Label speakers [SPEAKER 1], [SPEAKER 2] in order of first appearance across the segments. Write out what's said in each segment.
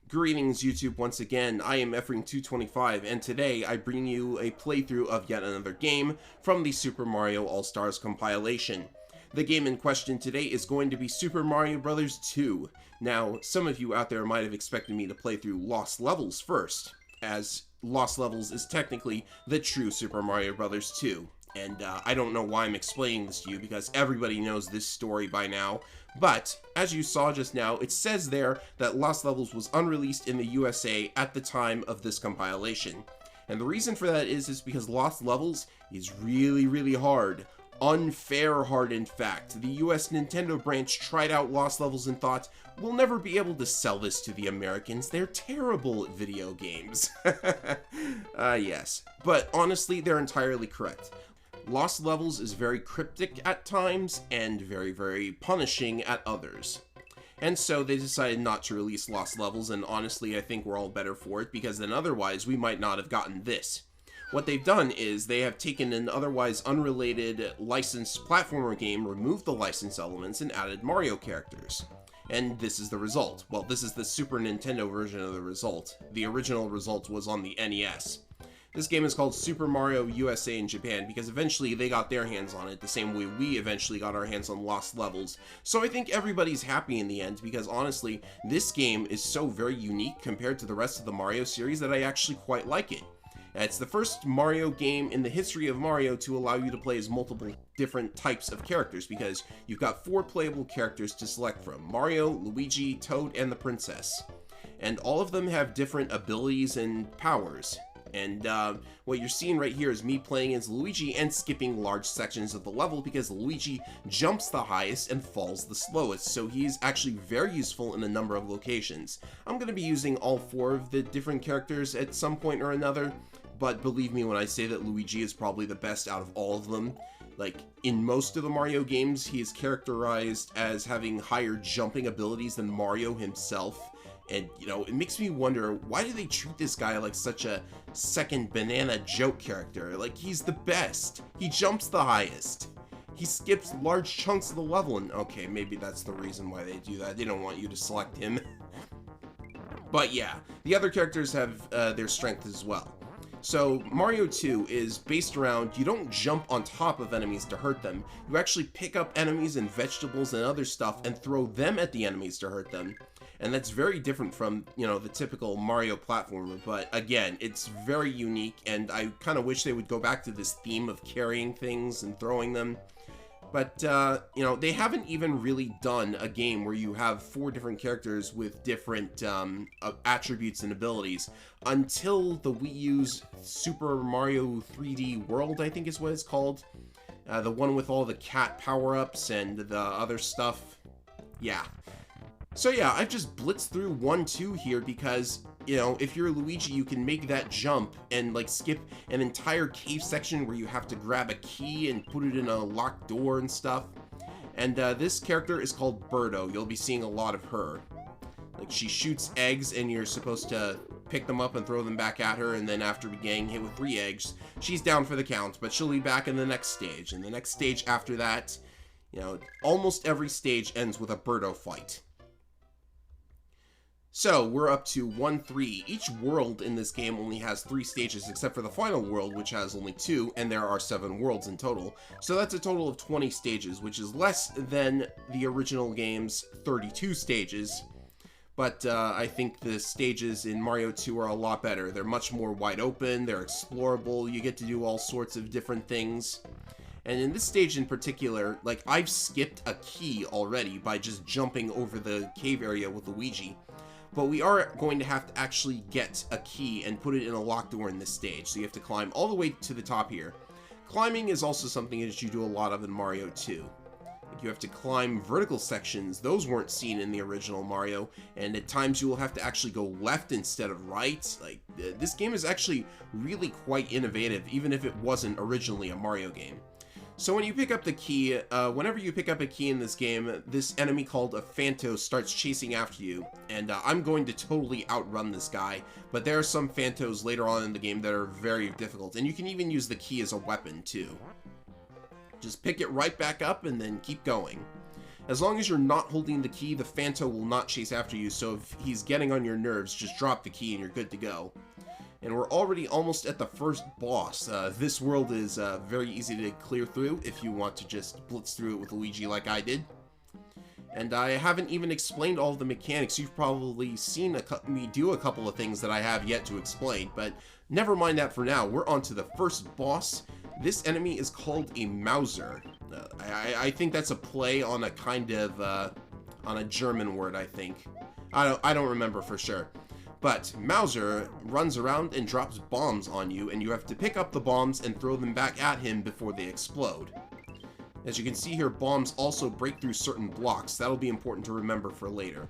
[SPEAKER 1] Greetings YouTube once again, I am Efring225 and today I bring you a playthrough of yet another game from the Super Mario All-Stars compilation. The game in question today is going to be Super Mario Bros. 2. Now, some of you out there might have expected me to play through Lost Levels first, as Lost Levels is technically the true Super Mario Bros. 2. And I don't know why I'm explaining this to you because everybody knows this story by now. But, as you saw just now, it says there that Lost Levels was unreleased in the USA at the time of this compilation. And the reason for that is because Lost Levels is really hard. Unfair hard, in fact. The US Nintendo branch tried out Lost Levels and thought, we'll never be able to sell this to the Americans, they're terrible at video games. Yes. But honestly, they're entirely correct. Lost Levels is very cryptic at times, and very punishing at others. And so they decided not to release Lost Levels, and honestly I think we're all better for it, because then otherwise we might not have gotten this. What they've done is they have taken an otherwise unrelated licensed platformer game, removed the license elements, and added Mario characters. And this is the result. Well, this is the Super Nintendo version of the result. The original result was on the NES. This game is called Super Mario USA in Japan because eventually they got their hands on it the same way we eventually got our hands on Lost Levels. So I think everybody's happy in the end because honestly, this game is so very unique compared to the rest of the Mario series that I actually quite like it. It's the first Mario game in the history of Mario to allow you to play as multiple different types of characters because you've got 4 playable characters to select from: Mario, Luigi, Toad, and the Princess. And all of them have different abilities and powers. And what you're seeing right here is me playing as Luigi and skipping large sections of the level because Luigi jumps the highest and falls the slowest, so he's actually very useful in a number of locations. I'm going to be using all 4 of the different characters at some point or another, but believe me when I say that Luigi is probably the best out of all of them. Like, in most of the Mario games, he is characterized as having higher jumping abilities than Mario himself. And, you know, it makes me wonder, why do they treat this guy like such a second banana joke character? Like, he's the best. He jumps the highest. He skips large chunks of the level, and okay, maybe that's the reason why they do that. They don't want you to select him. But yeah, the other characters have their strengths as well. So Mario 2 is based around, you don't jump on top of enemies to hurt them. You actually pick up enemies and vegetables and other stuff and throw them at the enemies to hurt them. And that's very different from, you know, the typical Mario platformer, but again, it's very unique, and I kind of wish they would go back to this theme of carrying things and throwing them. But, you know, they haven't even really done a game where you have 4 different characters with different attributes and abilities until the Wii U's Super Mario 3D World, I think is what it's called. The one with all the cat power-ups and the other stuff. Yeah. So yeah, I've just blitzed through 1-2 here because, you know, if you're Luigi, you can make that jump and, like, skip an entire cave section where you have to grab a key and put it in a locked door and stuff. And this character is called Birdo. You'll be seeing a lot of her. Like, she shoots eggs and you're supposed to pick them up and throw them back at her, and then after getting hit with 3 eggs, she's down for the count, but she'll be back in the next stage. And the next stage after that, you know, almost every stage ends with a Birdo fight. So, we're up to 1-3. Each world in this game only has 3 stages, except for the final world, which has only 2, and there are 7 worlds in total. So that's a total of 20 stages, which is less than the original game's 32 stages. But I think the stages in Mario 2 are a lot better. They're much more wide open, they're explorable, you get to do all sorts of different things. And in this stage in particular, like, I've skipped a key already by just jumping over the cave area with Luigi. But we are going to have to actually get a key and put it in a locked door in this stage, so you have to climb all the way to the top here. Climbing is also something that you do a lot of in Mario 2. Like, you have to climb vertical sections, those weren't seen in the original Mario, and at times you will have to actually go left instead of right. Like, this game is actually really quite innovative, even if it wasn't originally a Mario game. So when you pick up the key, whenever you pick up a key in this game, this enemy called a Phantos starts chasing after you, and I'm going to totally outrun this guy, but there are some Phantos later on in the game that are very difficult, and you can even use the key as a weapon too. Just pick it right back up and then keep going. As long as you're not holding the key, the Phanto will not chase after you, so if he's getting on your nerves, just drop the key and you're good to go. And we're already almost at the first boss. This world is very easy to clear through if you want to just blitz through it with Luigi like I did. And I haven't even explained all of the mechanics. You've probably seen me do a couple of things that I have yet to explain, but never mind that for now. We're on to the first boss. This enemy is called a Mauser. I think that's a play on a kind of, on a German word, I think. I don't remember for sure. But Mauser runs around and drops bombs on you, and you have to pick up the bombs and throw them back at him before they explode. As you can see here, bombs also break through certain blocks. That'll be important to remember for later.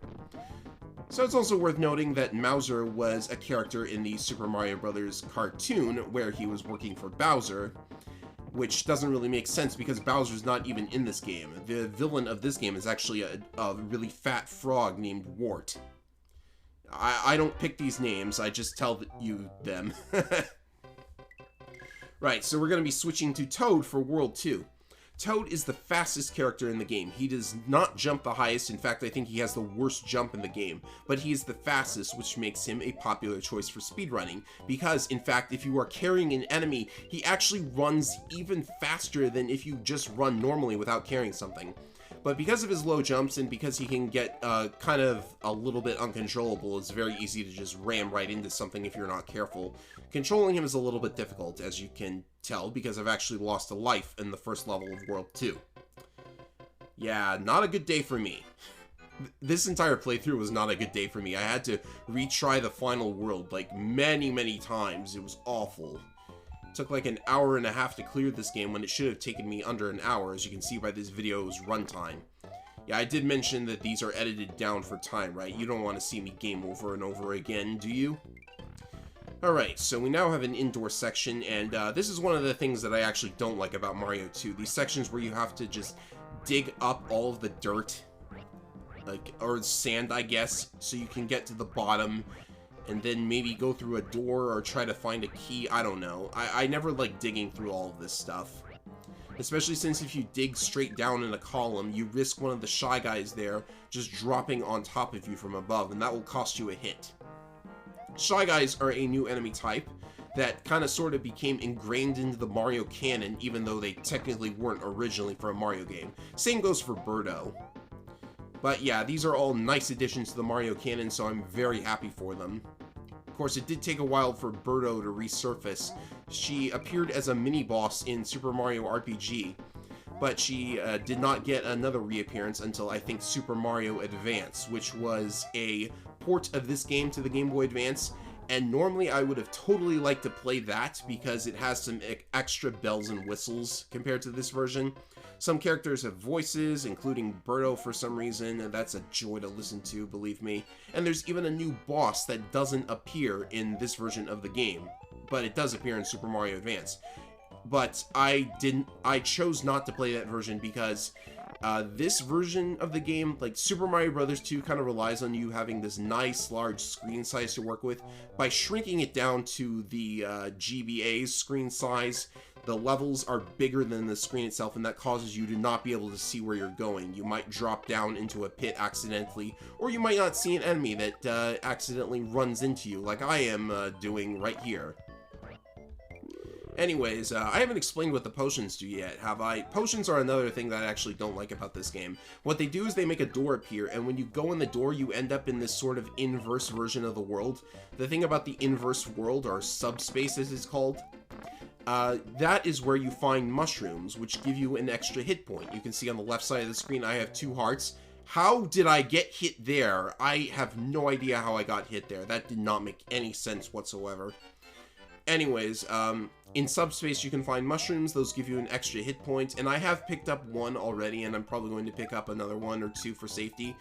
[SPEAKER 1] So it's also worth noting that Mauser was a character in the Super Mario Bros. Cartoon where he was working for Bowser, which doesn't really make sense because Bowser's not even in this game. The villain of this game is actually a really fat frog named Wart. I don't pick these names, I just tell you them. Right, so we're going to be switching to Toad for World 2. Toad is the fastest character in the game. He does not jump the highest. In fact, I think he has the worst jump in the game. But he is the fastest, which makes him a popular choice for speedrunning. Because, in fact, if you are carrying an enemy, he actually runs even faster than if you just run normally without carrying something. But because of his low jumps and because he can get kind of a little bit uncontrollable, it's very easy to just ram right into something if you're not careful. Controlling him is a little bit difficult, as you can tell, because I've actually lost a life in the first level of World 2. Yeah, not a good day for me. This entire playthrough was not a good day for me. I had to retry the final world like many times. It was awful. Took like an hour and a half to clear this game when it should have taken me under an hour, as you can see by this video's runtime. Yeah, I did mention that these are edited down for time, right? You don't want to see me game over and over again, do you? Alright, so we now have an indoor section, and this is one of the things that I actually don't like about Mario 2. These sections where you have to just dig up all of the dirt, like, or sand, I guess, so you can get to the bottom, and then maybe go through a door or try to find a key. I don't know. I never like digging through all of this stuff. Especially since if you dig straight down in a column, you risk one of the Shy Guys there just dropping on top of you from above, and that will cost you a hit. Shy Guys are a new enemy type that kind of sort of became ingrained into the Mario canon, even though they technically weren't originally for a Mario game. Same goes for Birdo. But yeah, these are all nice additions to the Mario canon, so I'm very happy for them. Of course, it did take a while for Birdo to resurface. She appeared as a mini-boss in Super Mario RPG, but she did not get another reappearance until, I think, Super Mario Advance, which was a port of this game to the Game Boy Advance, and normally I would have totally liked to play that because it has some extra bells and whistles compared to this version. Some characters have voices, including Birdo for some reason, and that's a joy to listen to, believe me. And there's even a new boss that doesn't appear in this version of the game, but it does appear in Super Mario Advance. But I chose not to play that version because this version of the game, like Super Mario Bros. 2, kind of relies on you having this nice large screen size to work with. By shrinking it down to the GBA's screen size, the levels are bigger than the screen itself, and that causes you to not be able to see where you're going. You might drop down into a pit accidentally, or you might not see an enemy that accidentally runs into you, like I am doing right here. Anyways, I haven't explained what the potions do yet, have I? Potions are another thing that I actually don't like about this game. What they do is they make a door appear, and when you go in the door, you end up in this sort of inverse version of the world. The thing about the inverse world, or subspace as it's called, that is where you find mushrooms, which give you an extra hit point. You can see on the left side of the screen I have 2 hearts. How did I get hit there? I have no idea how I got hit there. That did not make any sense whatsoever. Anyways, in subspace you can find mushrooms. Those give you an extra hit point, and I have picked up 1 already, and I'm probably going to pick up another 1 or 2 for safety.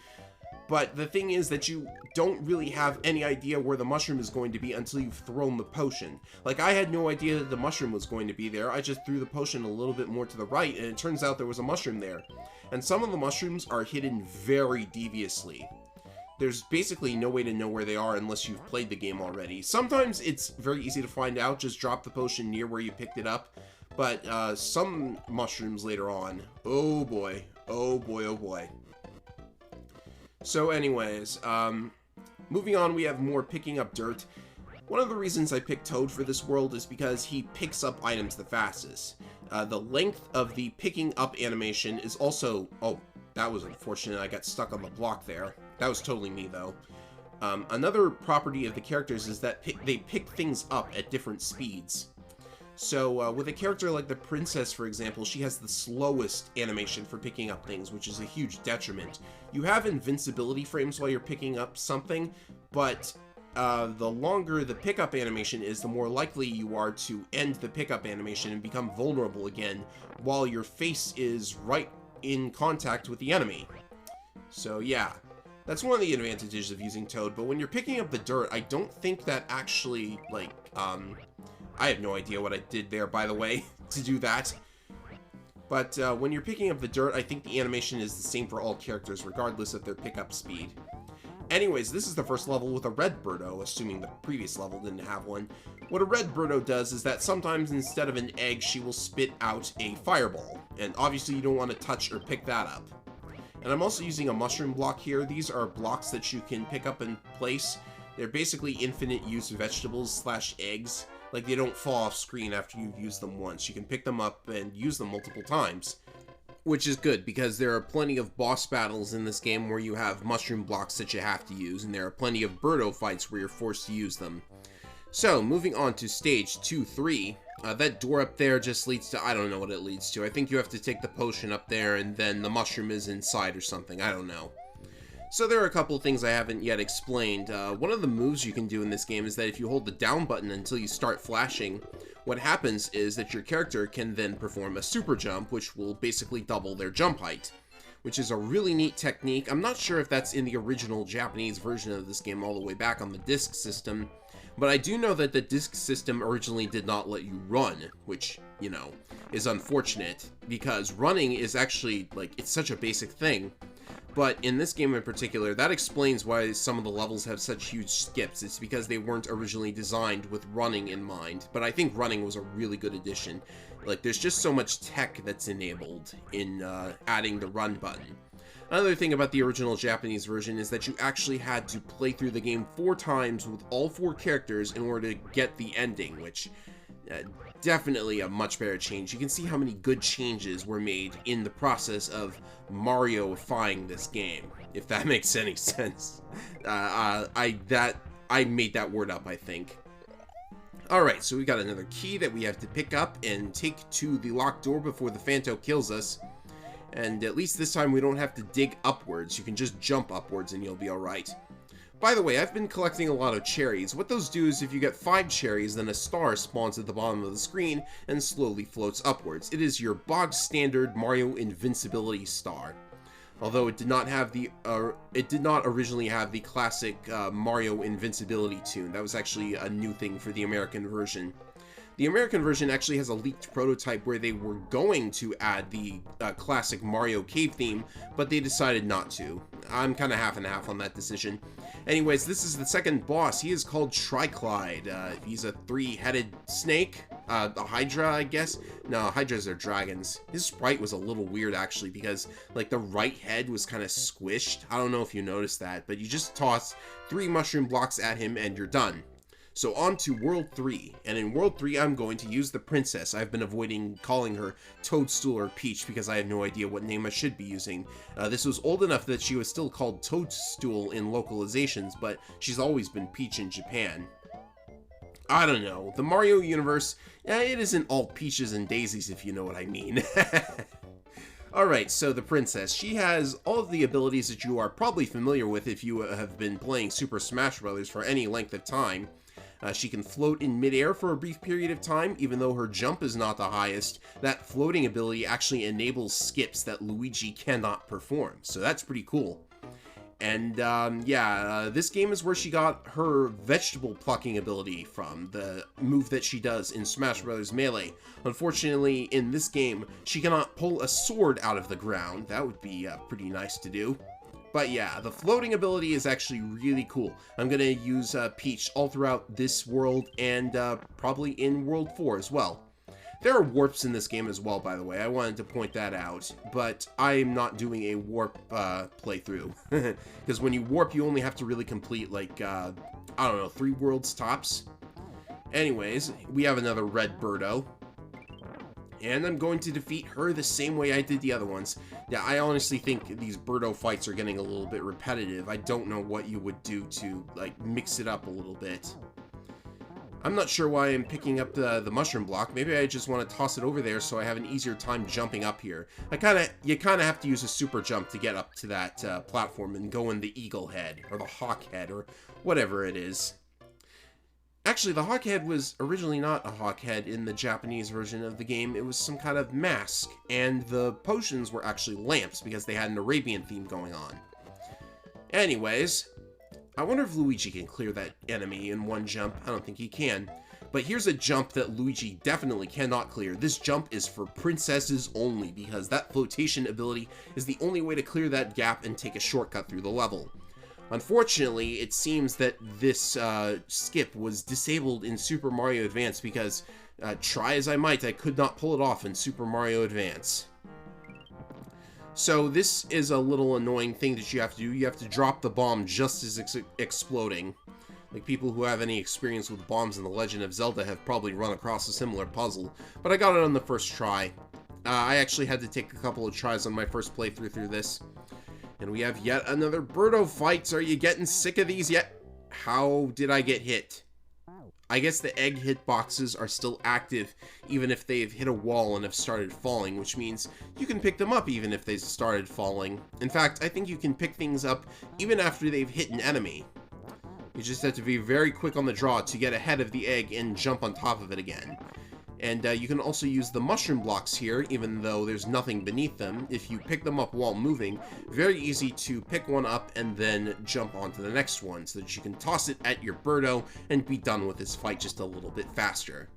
[SPEAKER 1] But the thing is that you don't really have any idea where the mushroom is going to be until you've thrown the potion. Like, I had no idea that the mushroom was going to be there. I just threw the potion a little bit more to the right, and it turns out there was a mushroom there. And some of the mushrooms are hidden very deviously. There's basically no way to know where they are unless you've played the game already. Sometimes it's very easy to find out, just drop the potion near where you picked it up. But some mushrooms later on, oh boy, oh boy, oh boy. So anyways, moving on, we have more picking up dirt. One of the reasons I picked Toad for this world is because he picks up items the fastest. The length of the picking up animation is also... Oh, that was unfortunate. I got stuck on the block there. That was totally me, though. Another property of the characters is that they pick things up at different speeds. So, with a character like the princess, for example, she has the slowest animation for picking up things, which is a huge detriment. You have invincibility frames while you're picking up something, but the longer the pickup animation is, the more likely you are to end the pickup animation and become vulnerable again while your face is right in contact with the enemy. So yeah, that's one of the advantages of using Toad, but when you're picking up the dirt, I don't think that actually, like, I have no idea what I did there, by the way, to do that. But when you're picking up the dirt, I think the animation is the same for all characters, regardless of their pickup speed. Anyways, this is the first level with a red Birdo, assuming the previous level didn't have one. What a red Birdo does is that sometimes instead of an egg, she will spit out a fireball. And obviously you don't want to touch or pick that up. And I'm also using a mushroom block here. These are blocks that you can pick up and place. They're basically infinite use vegetables / eggs. Like, they don't fall off screen after you've used them once. You can pick them up and use them multiple times. Which is good, because there are plenty of boss battles in this game where you have mushroom blocks that you have to use, and there are plenty of Birdo fights where you're forced to use them. So, moving on to stage 2-3, that door up there just leads to, I don't know what it leads to. I think you have to take the potion up there, and then the mushroom is inside or something, I don't know. So there are a couple of things I haven't yet explained. One of the moves you can do in this game is that if you hold the down button until you start flashing, what happens is that your character can then perform a super jump, which will basically double their jump height, which is a really neat technique. I'm not sure if that's in the original Japanese version of this game all the way back on the disc system, but I do know that the disc system originally did not let you run, which, you know, is unfortunate, because running is actually, like, it's such a basic thing. But in this game in particular, that explains why some of the levels have such huge skips. It's because they weren't originally designed with running in mind. But I think running was a really good addition. Like, there's just so much tech that's enabled in adding the run button. Another thing about the original Japanese version is that you actually had to play through the game 4 times with all 4 characters in order to get the ending, which... definitely a much better change. You can see how many good changes were made in the process of Mario-ifying this game, if that makes any sense. I made that word up, I think. Alright, so we got another key that we have to pick up and take to the locked door before the Phanto kills us. And at least this time we don't have to dig upwards. You can just jump upwards and you'll be alright. By the way, I've been collecting a lot of cherries. What those do is if you get 5 cherries, then a star spawns at the bottom of the screen and slowly floats upwards. It is your bog standard Mario Invincibility star. Although it did not have the it did not originally have the classic Mario Invincibility tune. That was actually a new thing for the American version. The American version actually has a leaked prototype where they were going to add the classic Mario cave theme, but they decided not to. I'm kind of half and half on that decision. Anyways, this is the second boss. He is called Triclid. He's a 3-headed snake. A Hydra, I guess? No, Hydras are dragons. His sprite was a little weird, actually, because, like, the right head was kind of squished. I don't know if you noticed that, but you just toss 3 mushroom blocks at him and you're done. So on to World 3, and in World 3 I'm going to use the princess. I've been avoiding calling her Toadstool or Peach because I have no idea what name I should be using. This was old enough that she was still called Toadstool in localizations, but she's always been Peach in Japan. I don't know, the Mario universe, it isn't all peaches and daisies if you know what I mean. Alright, so the princess. She has all of the abilities that you are probably familiar with if you have been playing Super Smash Bros. For any length of time. She can float in midair for a brief period of time, even though her jump is not the highest. That floating ability actually enables skips that Luigi cannot perform, so that's pretty cool. And this game is where she got her vegetable plucking ability from, the move that she does in Smash Bros. Melee. Unfortunately, in this game, she cannot pull a sword out of the ground. That would be pretty nice to do. But yeah, the floating ability is actually really cool. I'm going to use Peach all throughout this world and probably in World 4 as well. There are warps in this game as well, by the way. I wanted to point that out, but I'm not doing a warp playthrough. Because when you warp, you only have to really complete, like, I don't know, 3 worlds tops. Anyways, we have another red Birdo. And I'm going to defeat her the same way I did the other ones. Yeah, I honestly think these Birdo fights are getting a little bit repetitive. I don't know what you would do to, like, mix it up a little bit. I'm not sure why I'm picking up the mushroom block. Maybe I just want to toss it over there so I have an easier time jumping up here. You kind of have to use a super jump to get up to that platform and go in the eagle head, or the hawk head, or whatever it is. Actually, the hawk head was originally not a hawk head in the Japanese version of the game. It was some kind of mask, and the potions were actually lamps because they had an Arabian theme going on. Anyways, I wonder if Luigi can clear that enemy in one jump. I don't think he can. But here's a jump that Luigi definitely cannot clear. This jump is for princesses only, because that flotation ability is the only way to clear that gap and take a shortcut through the level. Unfortunately, it seems that this skip was disabled in Super Mario Advance because, try as I might, I could not pull it off in Super Mario Advance. So this is a little annoying thing that you have to do. You have to drop the bomb just as it's exploding. Like, people who have any experience with bombs in The Legend of Zelda have probably run across a similar puzzle. But I got it on the first try. I actually had to take a couple of tries on my first playthrough through this. And we have yet another Birdo fight. Are you getting sick of these yet? How did I get hit? I guess the egg hitboxes are still active even if they've hit a wall and have started falling, which means you can pick them up even if they started falling. In fact, I think you can pick things up even after they've hit an enemy. You just have to be very quick on the draw to get ahead of the egg and jump on top of it again. And you can also use the mushroom blocks here, even though there's nothing beneath them. If you pick them up while moving, very easy to pick one up and then jump onto the next one, so that you can toss it at your Birdo and be done with this fight just a little bit faster.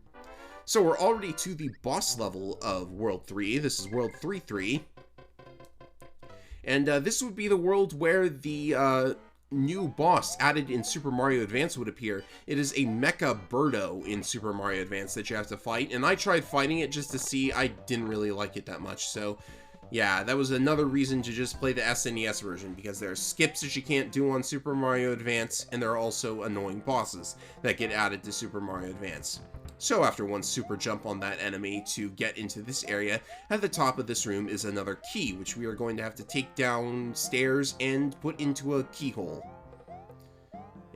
[SPEAKER 1] So we're already to the boss level of World 3. This is World 3-3. And this would be the world where the new boss added in Super Mario Advance would appear. It is a Mecha Birdo in Super Mario Advance that you have to fight, and I tried fighting it just to see. I didn't really like it that much, so yeah, that was another reason to just play the SNES version, because there are skips that you can't do on Super Mario Advance, and there are also annoying bosses that get added to Super Mario Advance. So after one super jump on that enemy to get into this area, at the top of this room is another key, which we are going to have to take downstairs and put into a keyhole.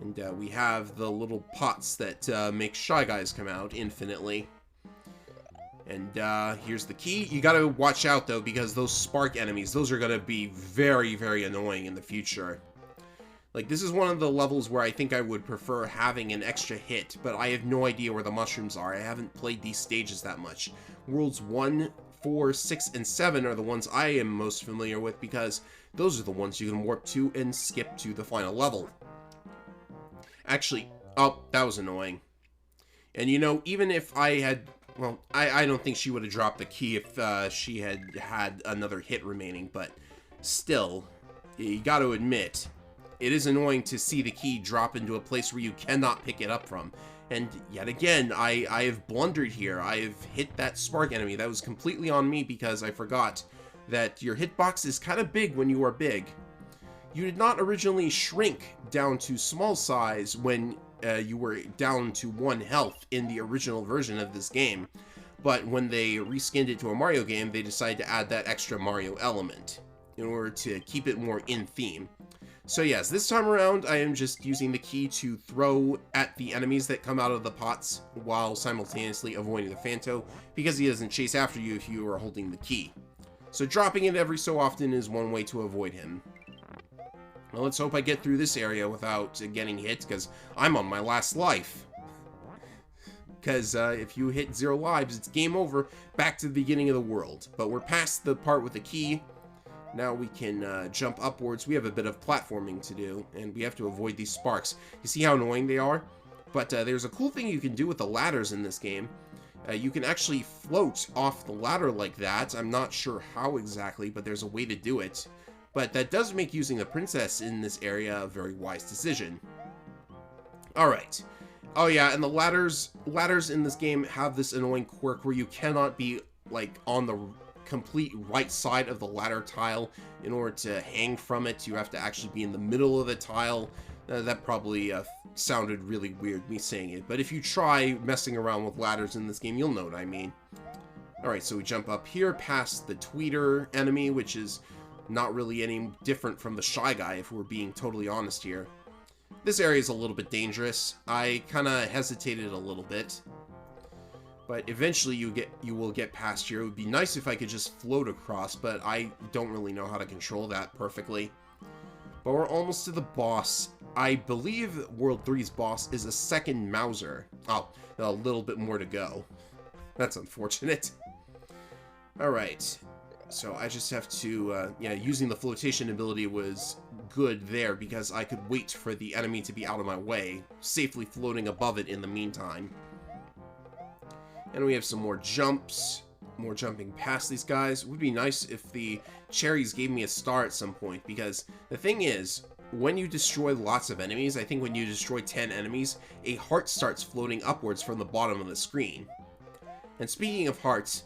[SPEAKER 1] And we have the little pots that make Shy Guys come out infinitely. And here's the key. You gotta watch out though, because those spark enemies, those are gonna be very, very annoying in the future. Like, this is one of the levels where I think I would prefer having an extra hit, but I have no idea where the mushrooms are. I haven't played these stages that much. Worlds 1, 4, 6, and 7 are the ones I am most familiar with, because those are the ones you can warp to and skip to the final level. Actually, oh, that was annoying. And you know, even if I had, well, I don't think she would have dropped the key if she had had another hit remaining, but still, you gotta admit, it is annoying to see the key drop into a place where you cannot pick it up from. And yet again, I have blundered here. I have hit that spark enemy. That was completely on me because I forgot that your hitbox is kind of big when you are big. You did not originally shrink down to small size when you were down to 1 health in the original version of this game. But when they reskinned it to a Mario game, they decided to add that extra Mario element in order to keep it more in theme. So yes, this time around, I am just using the key to throw at the enemies that come out of the pots while simultaneously avoiding the Phanto, because he doesn't chase after you if you are holding the key. So dropping it every so often is one way to avoid him. Well, let's hope I get through this area without getting hit, because I'm on my last life. Because if you hit 0 lives, it's game over, back to the beginning of the world. But we're past the part with the key. Now we can jump upwards. We have a bit of platforming to do, and we have to avoid these sparks. You see how annoying they are? But there's a cool thing you can do with the ladders in this game. You can actually float off the ladder like that. I'm not sure how exactly, but there's a way to do it. But that does make using the princess in this area a very wise decision. Alright. Oh yeah, and the ladders in this game have this annoying quirk where you cannot be like on the complete right side of the ladder tile in order to hang from it. You have to actually be in the middle of the tile. That probably sounded really weird, me saying it, but if you try messing around with ladders in this game, you'll know what I mean. Alright, so we jump up here past the tweeter enemy, which is not really any different from the Shy Guy, if we're being totally honest here. This area is a little bit dangerous. I kind of hesitated a little bit, but eventually you will get past here. It would be nice if I could just float across, but I don't really know how to control that perfectly. But we're almost to the boss. I believe World 3's boss is a second Mauser. Oh, a little bit more to go. That's unfortunate. Alright, so I just have to, yeah, using the flotation ability was good there because I could wait for the enemy to be out of my way, safely floating above it in the meantime. And we have some more jumps, more jumping past these guys. It would be nice if the cherries gave me a star at some point, because the thing is, when you destroy lots of enemies, I think when you destroy 10 enemies, a heart starts floating upwards from the bottom of the screen. And speaking of hearts,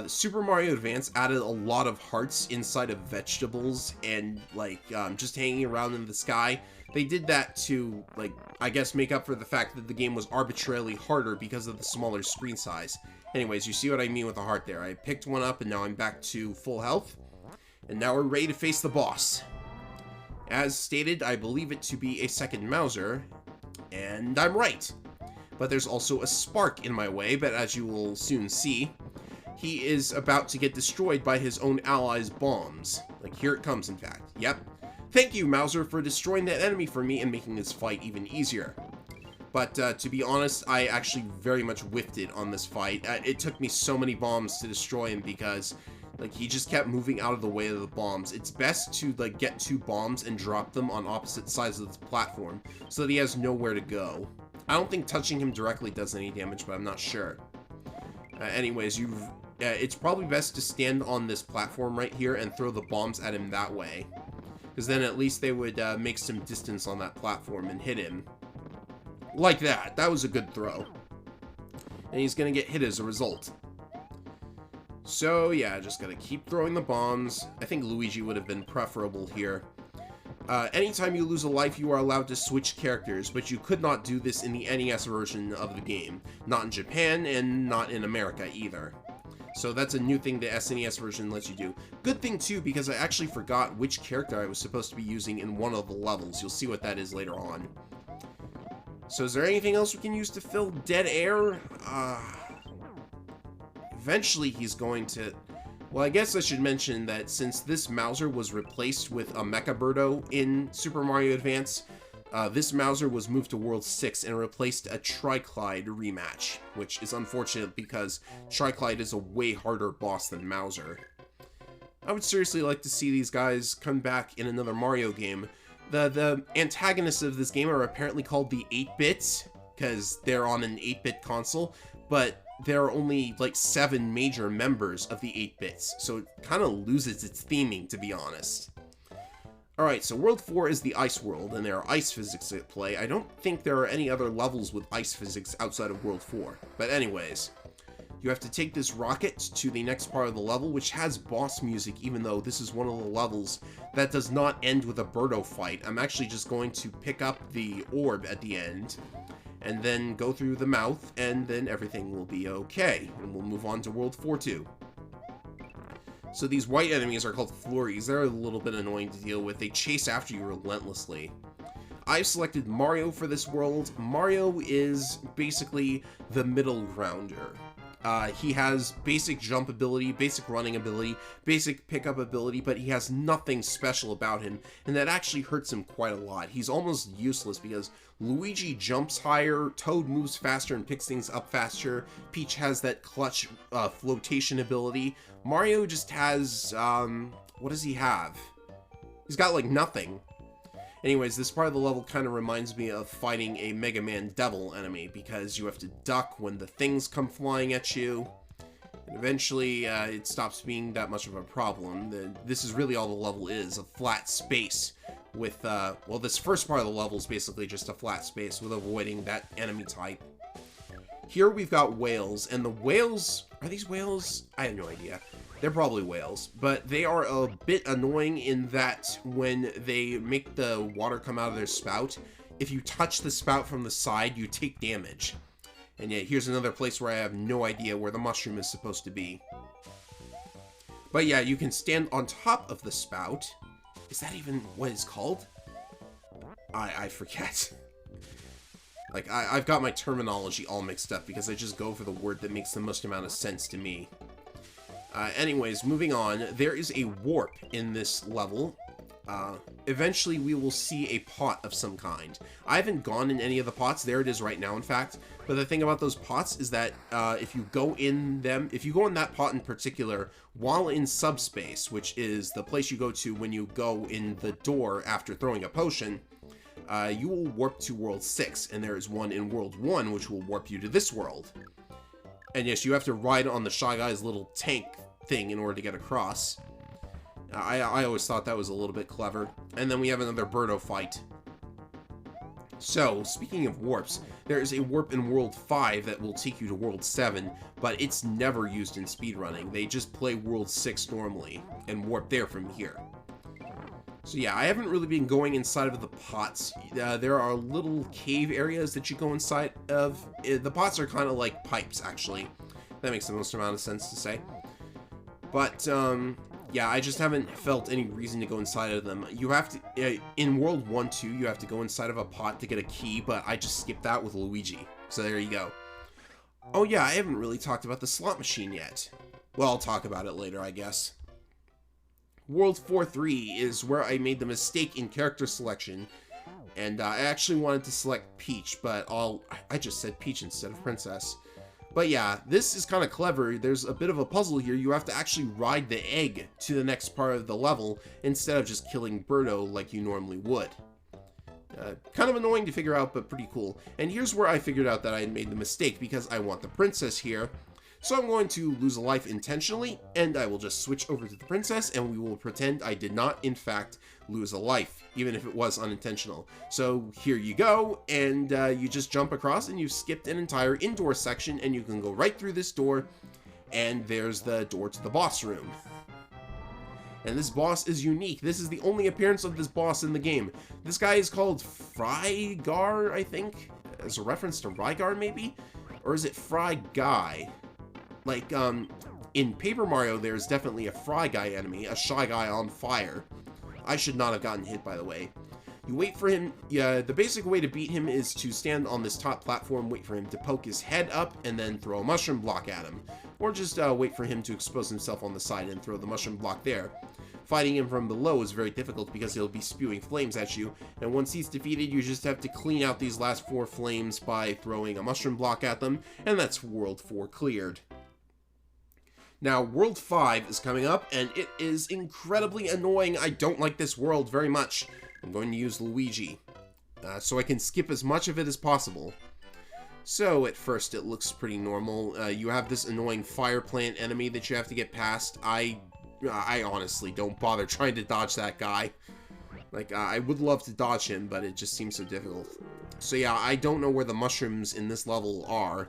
[SPEAKER 1] Super Mario Advance added a lot of hearts inside of vegetables and, like, just hanging around in the sky. They did that to, like, I guess make up for the fact that the game was arbitrarily harder because of the smaller screen size. Anyways, you see what I mean with the heart there. I picked one up and now I'm back to full health. And now we're ready to face the boss. As stated, I believe it to be a second Mauser, and I'm right. But there's also a spark in my way, but as you will soon see, he is about to get destroyed by his own allies' bombs. Like, here it comes, in fact. Yep. Thank you, Mauser, for destroying that enemy for me and making this fight even easier. But to be honest, I actually very much whiffed it on this fight. It took me so many bombs to destroy him because, like, he just kept moving out of the way of the bombs. It's best to, like, get 2 bombs and drop them on opposite sides of the platform so that he has nowhere to go. I don't think touching him directly does any damage, but I'm not sure. Anyways, it's probably best to stand on this platform right here and throw the bombs at him that way. Because then at least they would make some distance on that platform and hit him. Like that. That was a good throw. And he's going to get hit as a result. So yeah, just gotta keep throwing the bombs. I think Luigi would have been preferable here. Anytime you lose a life, you are allowed to switch characters, but you could not do this in the NES version of the game. Not in Japan, and not in America either. So that's a new thing the SNES version lets you do. Good thing too, because I actually forgot which character I was supposed to be using in one of the levels. You'll see what that is later on. So is there anything else we can use to fill dead air? Eventually he's going to... Well, I guess I should mention that since this Mauser was replaced with a Mecha Birdo in Super Mario Advance, this Mauser was moved to World 6 and replaced a Triclid Rematch, which is unfortunate because Triclid is a way harder boss than Mauser. I would seriously like to see these guys come back in another Mario game. The antagonists of this game are apparently called the 8-bits, because they're on an 8-bit console, but there are only like 7 major members of the 8-bits, so it kind of loses its theming, to be honest. Alright, so World 4 is the ice world, and there are ice physics at play. I don't think there are any other levels with ice physics outside of World 4. But anyways, you have to take this rocket to the next part of the level, which has boss music, even though this is one of the levels that does not end with a Birdo fight. I'm actually just going to pick up the orb at the end, and then go through the mouth, and then everything will be okay. And we'll move on to World 4 too. So these white enemies are called Flurries. They're a little bit annoying to deal with. They chase after you relentlessly. I've selected Mario for this world. Mario is basically the middle grounder. He has basic jump ability, basic running ability, basic pickup ability, but he has nothing special about him, and that actually hurts him quite a lot. He's almost useless because Luigi jumps higher, Toad moves faster and picks things up faster, Peach has that clutch flotation ability. Mario just has, what does he have? He's got like nothing. Anyways, this part of the level kind of reminds me of fighting a Mega Man Devil enemy, because you have to duck when the things come flying at you. Eventually, it stops being that much of a problem. This is really all the level is, a flat space with, well, this first part of the level is basically just a flat space with avoiding that enemy type. Here we've got whales, and the whales, are these whales? I have no idea. They're probably whales, but they are a bit annoying in that when they make the water come out of their spout, if you touch the spout from the side, you take damage. And yeah, here's another place where I have no idea where the mushroom is supposed to be. But yeah, you can stand on top of the spout. Is that even what it's called? I forget. Like, I've got my terminology all mixed up because I just go for the word that makes the most amount of sense to me. Anyways, moving on, there is a warp in this level. Eventually we will see a pot of some kind. I haven't gone in any of the pots. There it is right now, in fact. But the thing about those pots is that if you go in them, if you go in that pot in particular, while in subspace, which is the place you go to when you go in the door after throwing a potion, you will warp to World 6, and there is one in World 1 which will warp you to this world. And yes, you have to ride on the Shy Guy's little tank thing in order to get across. I always thought that was a little bit clever. And then we have another Birdo fight. So, speaking of warps, there is a warp in World 5 that will take you to World 7, but it's never used in speedrunning. They just play World 6 normally, and warp there from here. So yeah, I haven't really been going inside of the pots. There are little cave areas that you go inside of. The pots are kind of like pipes, actually. That makes the most amount of sense to say. But, yeah, I just haven't felt any reason to go inside of them. You have to, in World 1, 2, you have to go inside of a pot to get a key, but I just skipped that with Luigi. So there you go. Oh yeah, I haven't really talked about the slot machine yet. Well, I'll talk about it later, I guess. World 4-3 is where I made the mistake in character selection, and I actually wanted to select Peach, but I just said Peach instead of Princess. But yeah, this is kind of clever. There's a bit of a puzzle here. You have to actually ride the egg to the next part of the level instead of just killing Birdo like you normally would. Kind of annoying to figure out, but pretty cool. And here's where I figured out that I had made the mistake, because I want the princess here. So I'm going to lose a life intentionally, and I will just switch over to the princess, and we will pretend I did not, in fact, lose a life, even if it was unintentional. So here you go, and you just jump across, and you've skipped an entire indoor section, and you can go right through this door, and there's the door to the boss room. And this boss is unique. This is the only appearance of this boss in the game. This guy is called Frygar, I think, as a reference to Rygar, maybe? Or is it Fry Guy? Like, in Paper Mario, there's definitely a Fry Guy enemy, a Shy Guy on fire. I should not have gotten hit, by the way. You wait for him, yeah, the basic way to beat him is to stand on this top platform, wait for him to poke his head up, and then throw a mushroom block at him. Or just wait for him to expose himself on the side and throw the mushroom block there. Fighting him from below is very difficult because he'll be spewing flames at you, and once he's defeated, you just have to clean out these last 4 flames by throwing a mushroom block at them, and that's World 4 cleared. Now, World 5 is coming up, and it is incredibly annoying. I don't like this world very much. I'm going to use Luigi, so I can skip as much of it as possible. So, at first, it looks pretty normal. You have this annoying fire plant enemy that you have to get past. I honestly don't bother trying to dodge that guy. Like, I would love to dodge him, but it just seems so difficult. So yeah, I don't know where the mushrooms in this level are.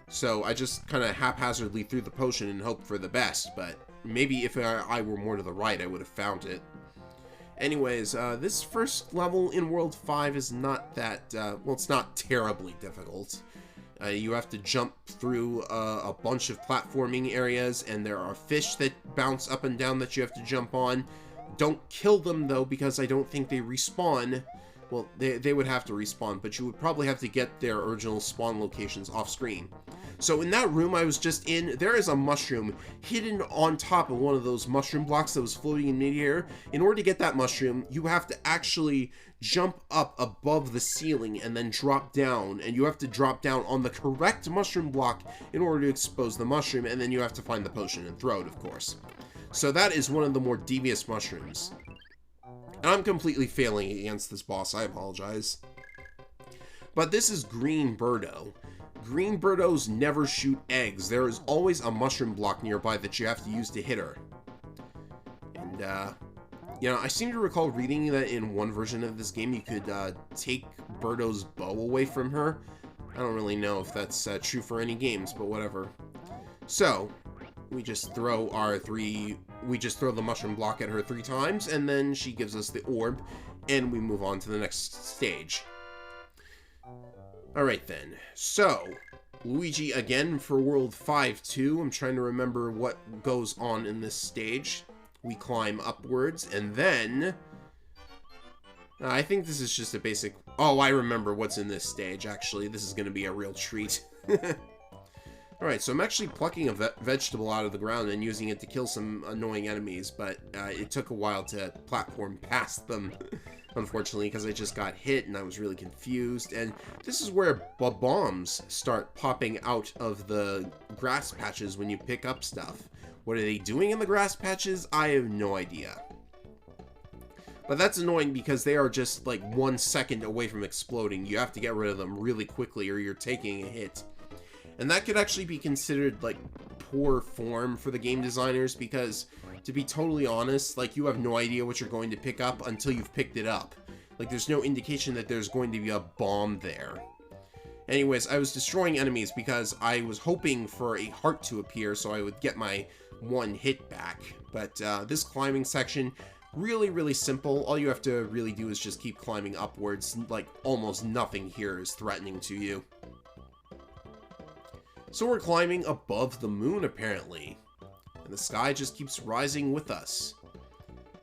[SPEAKER 1] So I just kind of haphazardly threw the potion and hoped for the best, but maybe if I were more to the right, I would have found it. Anyways, this first level in World 5 is not that, well, it's not terribly difficult. You have to jump through a bunch of platforming areas, and there are fish that bounce up and down that you have to jump on. Don't kill them, though, because I don't think they respawn. Well, they would have to respawn, but you would probably have to get their original spawn locations off screen. So in that room I was just in, there is a mushroom hidden on top of one of those mushroom blocks that was floating in midair. In order to get that mushroom, you have to actually jump up above the ceiling and then drop down, and you have to drop down on the correct mushroom block in order to expose the mushroom, and then you have to find the potion and throw it, of course. So that is one of the more devious mushrooms. And I'm completely failing against this boss, I apologize. But this is Green Birdo. green Birdos never shoot eggs. There is always a mushroom block nearby that you have to use to hit her. And, you know, I seem to recall reading that in one version of this game you could take Birdo's bow away from her. I don't really know if that's true for any games, but whatever. So, we just throw the mushroom block at her 3 times, and then she gives us the orb, and we move on to the next stage. Alright then, so, Luigi again for World 5-2. I'm trying to remember what goes on in this stage. We climb upwards, and then... I think this is just a basic... Oh, I remember what's in this stage, actually. This is going to be a real treat. Alright, so I'm actually plucking a vegetable out of the ground and using it to kill some annoying enemies, but it took a while to platform past them, unfortunately, because I just got hit and I was really confused. And this is where bombs start popping out of the grass patches when you pick up stuff. What are they doing in the grass patches? I have no idea. But that's annoying because they are just like 1 second away from exploding. You have to get rid of them really quickly or you're taking a hit. And that could actually be considered like poor form for the game designers because, to be totally honest, like you have no idea what you're going to pick up until you've picked it up. Like there's no indication that there's going to be a bomb there. Anyways, I was destroying enemies because I was hoping for a heart to appear so I would get my 1 hit back. But this climbing section, really simple. All you have to really do is just keep climbing upwards. Like almost nothing here is threatening to you. So we're climbing above the moon, apparently. And the sky just keeps rising with us.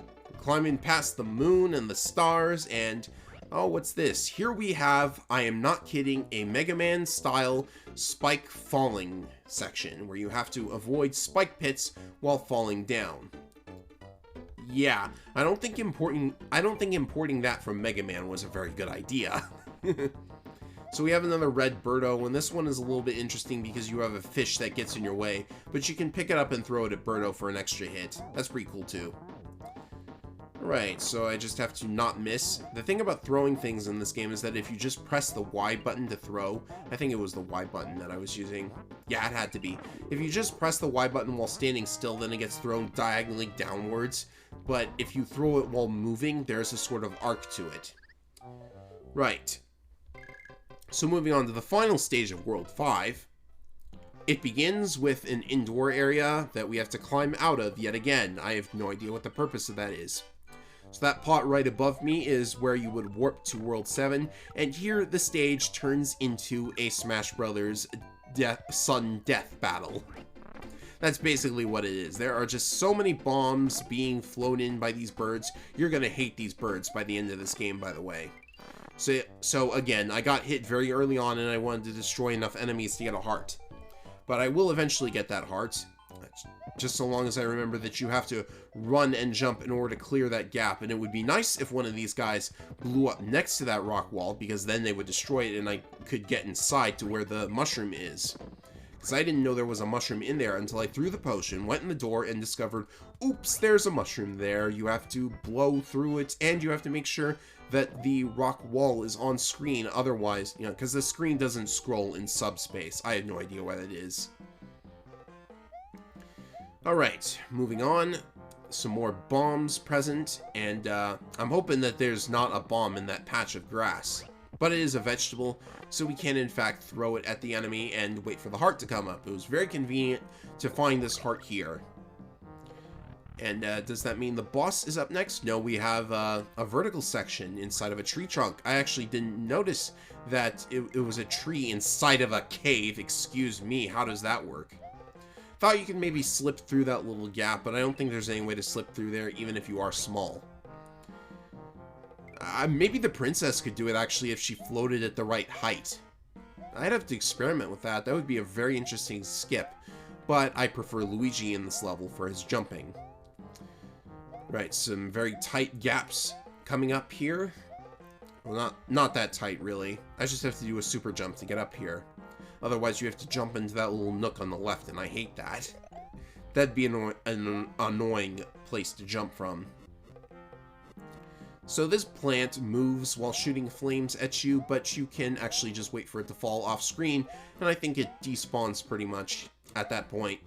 [SPEAKER 1] We're climbing past the moon and the stars, and... Oh, what's this? Here we have, I am not kidding, a Mega Man-style spike falling section, where you have to avoid spike pits while falling down. Yeah, I don't think importing that from Mega Man was a very good idea. So we have another red Birdo, and this one is a little bit interesting because you have a fish that gets in your way, but you can pick it up and throw it at Birdo for an extra hit. That's pretty cool too. Alright, so I just have to not miss. The thing about throwing things in this game is that if you just press the Y button to throw, I think it was the Y button that I was using. Yeah, it had to be. If you just press the Y button while standing still, then it gets thrown diagonally downwards. But if you throw it while moving, there's a sort of arc to it. Right. So moving on to the final stage of World 5, it begins with an indoor area that we have to climb out of yet again. I have no idea what the purpose of that is. So that pot right above me is where you would warp to World 7, and here the stage turns into a Smash Brothers sudden death battle. That's basically what it is. There are just so many bombs being flown in by these birds. You're gonna hate these birds by the end of this game, by the way. So again, I got hit very early on and I wanted to destroy enough enemies to get a heart. But I will eventually get that heart, just so long as I remember that you have to run and jump in order to clear that gap. And it would be nice if one of these guys blew up next to that rock wall, because then they would destroy it and I could get inside to where the mushroom is. Because I didn't know there was a mushroom in there until I threw the potion, went in the door, and discovered, oops, there's a mushroom there. You have to blow through it, and you have to make sure that the rock wall is on screen. Otherwise, you know, because the screen doesn't scroll in subspace. I have no idea why that is. Alright, moving on. Some more bombs present, and I'm hoping that there's not a bomb in that patch of grass. But it is a vegetable, so we can in fact throw it at the enemy and wait for the heart to come up. It was very convenient to find this heart here. And does that mean the boss is up next? No, we have a vertical section inside of a tree trunk. I actually didn't notice that it was a tree inside of a cave. Excuse me, how does that work? Thought you could maybe slip through that little gap, but I don't think there's any way to slip through there even if you are small. Maybe the princess could do it actually if she floated at the right height. I'd have to experiment with that. That would be a very interesting skip, but I prefer Luigi in this level for his jumping. Right, some very tight gaps coming up here. Well, not that tight, really. I just have to do a super jump to get up here. Otherwise, you have to jump into that little nook on the left, and I hate that. That'd be an annoying place to jump from. So this plant moves while shooting flames at you, but you can actually just wait for it to fall off screen, and I think it despawns pretty much at that point.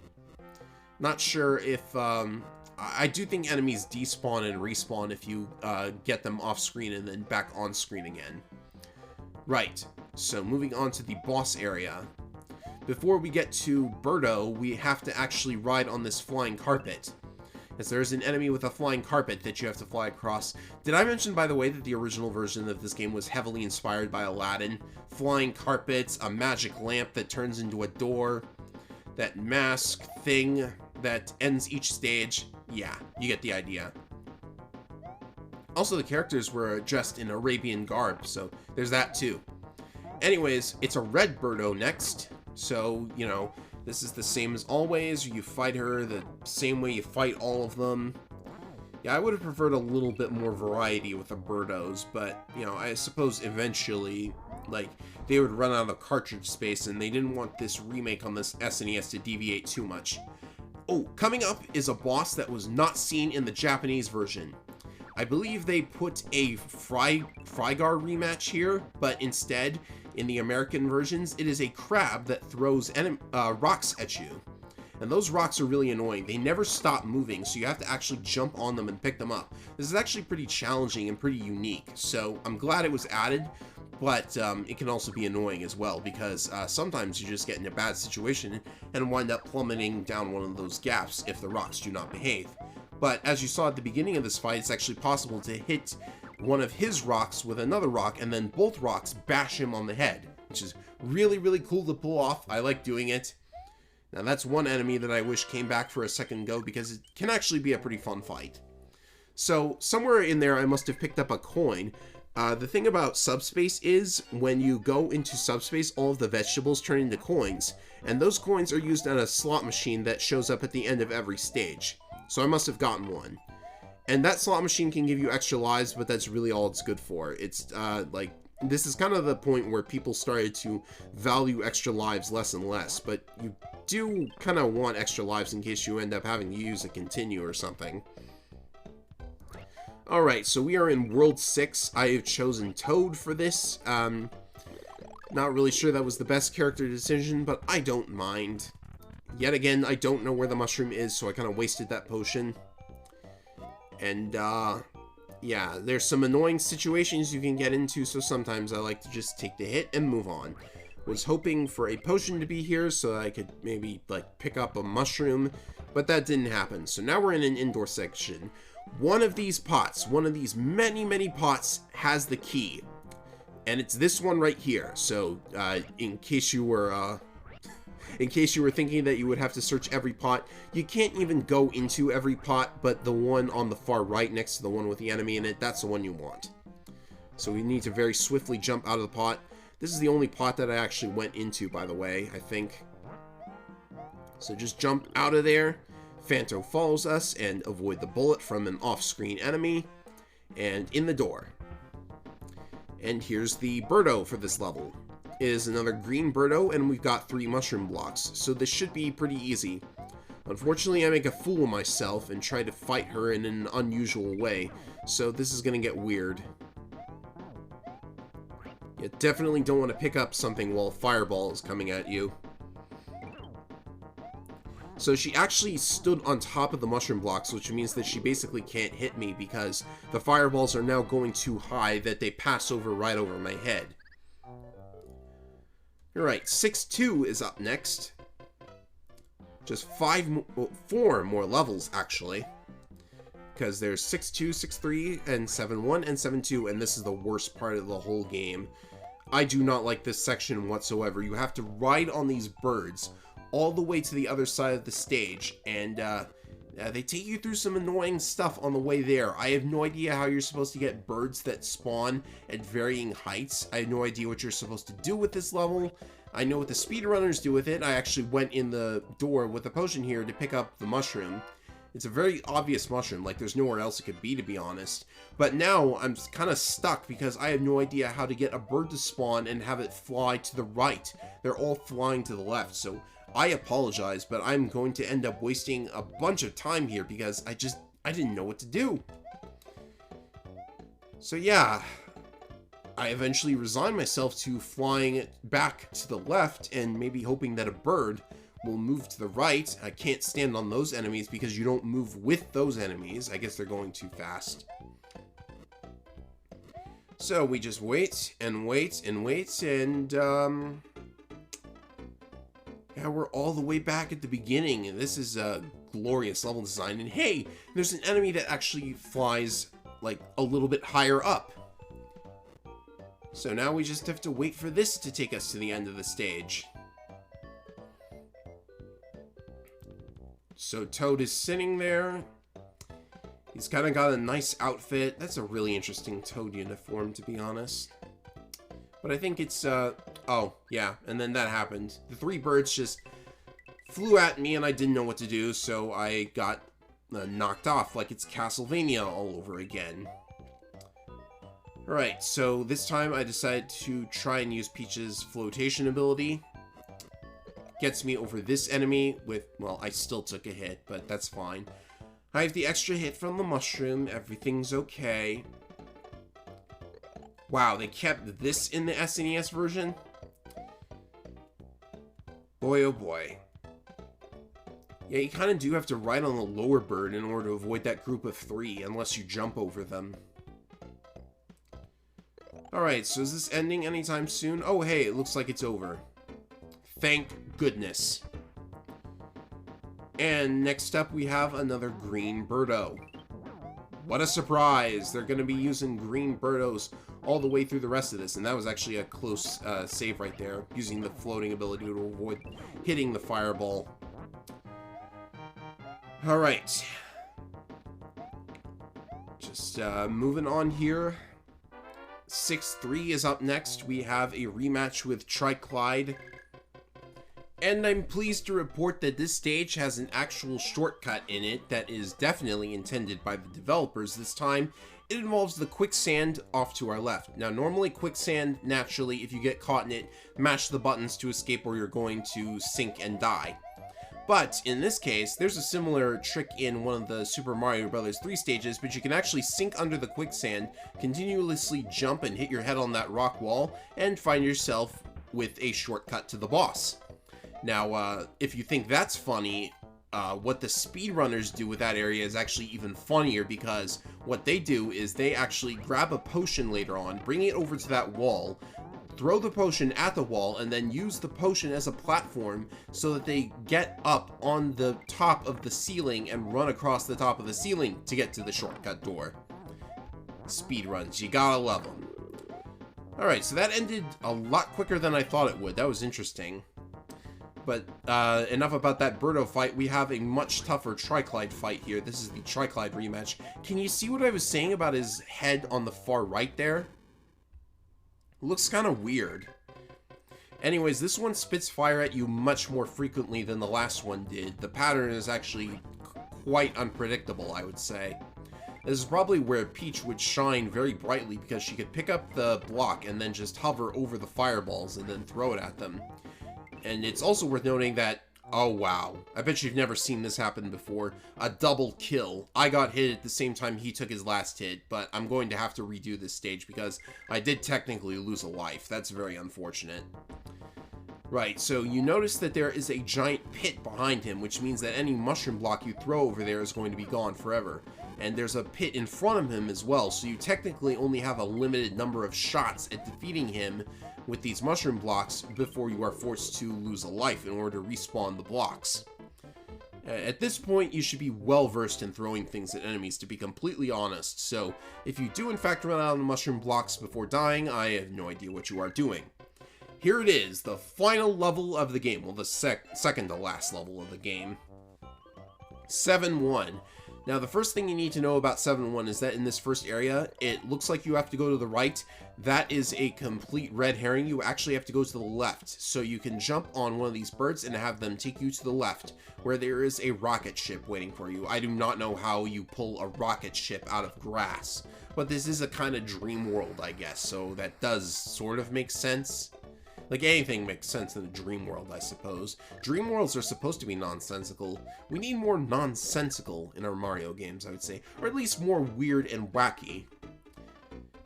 [SPEAKER 1] Not sure if, I do think enemies despawn and respawn if you get them off screen and then back on screen again. Right, so moving on to the boss area. Before we get to Birdo, we have to actually ride on this flying carpet, as there's an enemy with a flying carpet that you have to fly across. Did I mention, by the way, that the original version of this game was heavily inspired by Aladdin? Flying carpets, a magic lamp that turns into a door, that mask thing that ends each stage. Yeah, you get the idea. Also, the characters were dressed in Arabian garb, so there's that too. Anyways, it's a red Birdo next, so, you know, this is the same as always. You fight her the same way you fight all of them. Yeah, I would have preferred a little bit more variety with the Birdos, but, you know, I suppose eventually, like, they would run out of cartridge space, and they didn't want this remake on this SNES to deviate too much. Oh, coming up is a boss that was not seen in the Japanese version. I believe they put a Frygar rematch here, but instead, in the American versions, it is a crab that throws rocks at you. And those rocks are really annoying. They never stop moving, so you have to actually jump on them and pick them up. This is actually pretty challenging and pretty unique, so I'm glad it was added, but it can also be annoying as well, because sometimes you just get in a bad situation and wind up plummeting down one of those gaps if the rocks do not behave. But as you saw at the beginning of this fight, it's actually possible to hit one of his rocks with another rock, and then both rocks bash him on the head, which is really, really cool to pull off. I like doing it. Now that's one enemy that I wish came back for a second go, because it can actually be a pretty fun fight. So somewhere in there I must have picked up a coin. The thing about subspace is, when you go into subspace, all of the vegetables turn into coins, and those coins are used on a slot machine that shows up at the end of every stage. So I must have gotten one. And that slot machine can give you extra lives, but that's really all it's good for. It's, like, this is kind of the point where people started to value extra lives less and less, but you do kind of want extra lives in case you end up having to use a continue or something. Alright, so we are in World 6. I have chosen Toad for this. Not really sure that was the best character decision, but I don't mind. Yet again, I don't know where the mushroom is, so I kind of wasted that potion. And, yeah, there's some annoying situations you can get into, so sometimes I like to just take the hit and move on. Was hoping for a potion to be here so I could maybe, like, pick up a mushroom, but that didn't happen. So now we're in an indoor section. One of these pots, one of these many, many pots, has the key. And it's this one right here. So, in case you were thinking that you would have to search every pot, you can't even go into every pot, but the one on the far right next to the one with the enemy in it, that's the one you want. So we need to very swiftly jump out of the pot. This is the only pot that I actually went into, by the way, I think. So just jump out of there. Phanto follows us and avoid the bullet from an off-screen enemy. And in the door. And here's the Birdo for this level. It is another green Birdo, and we've got 3 mushroom blocks, so this should be pretty easy. Unfortunately, I make a fool of myself and try to fight her in an unusual way, so this is gonna get weird. You definitely don't want to pick up something while a fireball is coming at you. So she actually stood on top of the mushroom blocks, which means that she basically can't hit me because the fireballs are now going too high that they pass over right over my head. Alright, 6-2 is up next. Just 4 more levels, actually. Because there's 6-2, 6-3, and 7-1, and 7-2, and this is the worst part of the whole game. I do not like this section whatsoever. You have to ride on these birds all the way to the other side of the stage, and they take you through some annoying stuff on the way there. I have no idea how you're supposed to get birds that spawn at varying heights. I have no idea what you're supposed to do with this level. I know what the speedrunners do with it. I actually went in the door with the potion here to pick up the mushroom. It's a very obvious mushroom, like there's nowhere else it could be, to be honest. But now I'm kind of stuck because I have no idea how to get a bird to spawn and have it fly to the right. They're all flying to the left, so I apologize, but I'm going to end up wasting a bunch of time here because I didn't know what to do. So yeah, I eventually resigned myself to flying back to the left and maybe hoping that a bird will move to the right. I can't stand on those enemies because you don't move with those enemies. I guess they're going too fast. So we just wait and wait and wait, and yeah, we're all the way back at the beginning, and this is a glorious level design. And hey, there's an enemy that actually flies like a little bit higher up. So now we just have to wait for this to take us to the end of the stage. So Toad is sitting there. He's kind of got a nice outfit. That's a really interesting Toad uniform, to be honest. But I think it's, oh, yeah, and then that happened. The three birds just flew at me and I didn't know what to do, so I got knocked off like it's Castlevania all over again. Alright, so this time I decided to try and use Peach's flotation ability. Gets me over this enemy with, well, I still took a hit, but that's fine. I have the extra hit from the mushroom, everything's okay. Wow, they kept this in the SNES version? Boy, oh boy. Yeah, you kind of do have to ride on the lower bird in order to avoid that group of three, unless you jump over them. Alright, so is this ending anytime soon? Oh, hey, it looks like it's over. Thank goodness. And next up, we have another green Birdo. What a surprise! They're going to be using green Birdos all the way through the rest of this, and that was actually a close save right there, using the floating ability to avoid hitting the fireball. Alright. Just moving on here. 6-3 is up next. We have a rematch with Triclid. And I'm pleased to report that this stage has an actual shortcut in it that is definitely intended by the developers this time. It involves the quicksand off to our left. Now, normally quicksand, naturally, if you get caught in it, mash the buttons to escape or you're going to sink and die. But in this case, there's a similar trick in one of the Super Mario Bros. 3 stages, but you can actually sink under the quicksand, continuously jump and hit your head on that rock wall, and find yourself with a shortcut to the boss. Now, if you think that's funny, what the speedrunners do with that area is actually even funnier, because what they do is they actually grab a potion later on, bring it over to that wall, throw the potion at the wall, and then use the potion as a platform so that they get up on the top of the ceiling and run across the top of the ceiling to get to the shortcut door. Speedruns, you gotta love them. Alright, so that ended a lot quicker than I thought it would. That was interesting. But enough about that Birdo fight. We have a much tougher Triclid fight here. This is the Triclid Rematch. Can you see what I was saying about his head on the far right there? Looks kind of weird. Anyways, this one spits fire at you much more frequently than the last one did. The pattern is actually quite unpredictable, I would say. This is probably where Peach would shine very brightly, because she could pick up the block and then just hover over the fireballs and then throw it at them. And it's also worth noting that, oh wow, I bet you've never seen this happen before. A double kill. I got hit at the same time he took his last hit, but I'm going to have to redo this stage because I did technically lose a life. That's very unfortunate. Right, so you notice that there is a giant pit behind him, which means that any mushroom block you throw over there is going to be gone forever. And there's a pit in front of him as well, so you technically only have a limited number of shots at defeating him with these mushroom blocks before you are forced to lose a life in order to respawn the blocks. At this point, you should be well versed in throwing things at enemies, to be completely honest, so if you do in fact run out of mushroom blocks before dying, I have no idea what you are doing. Here it is, the final level of the game, well, the second to last level of the game. 7-1. Now, the first thing you need to know about 7-1 is that in this first area, it looks like you have to go to the right. That is a complete red herring. You actually have to go to the left. So you can jump on one of these birds and have them take you to the left, where there is a rocket ship waiting for you. I do not know how you pull a rocket ship out of grass, but this is a kind of dream world, I guess, so that does sort of make sense. Like, anything makes sense in a dream world, I suppose. Dream worlds are supposed to be nonsensical. We need more nonsensical in our Mario games, I would say. Or at least more weird and wacky.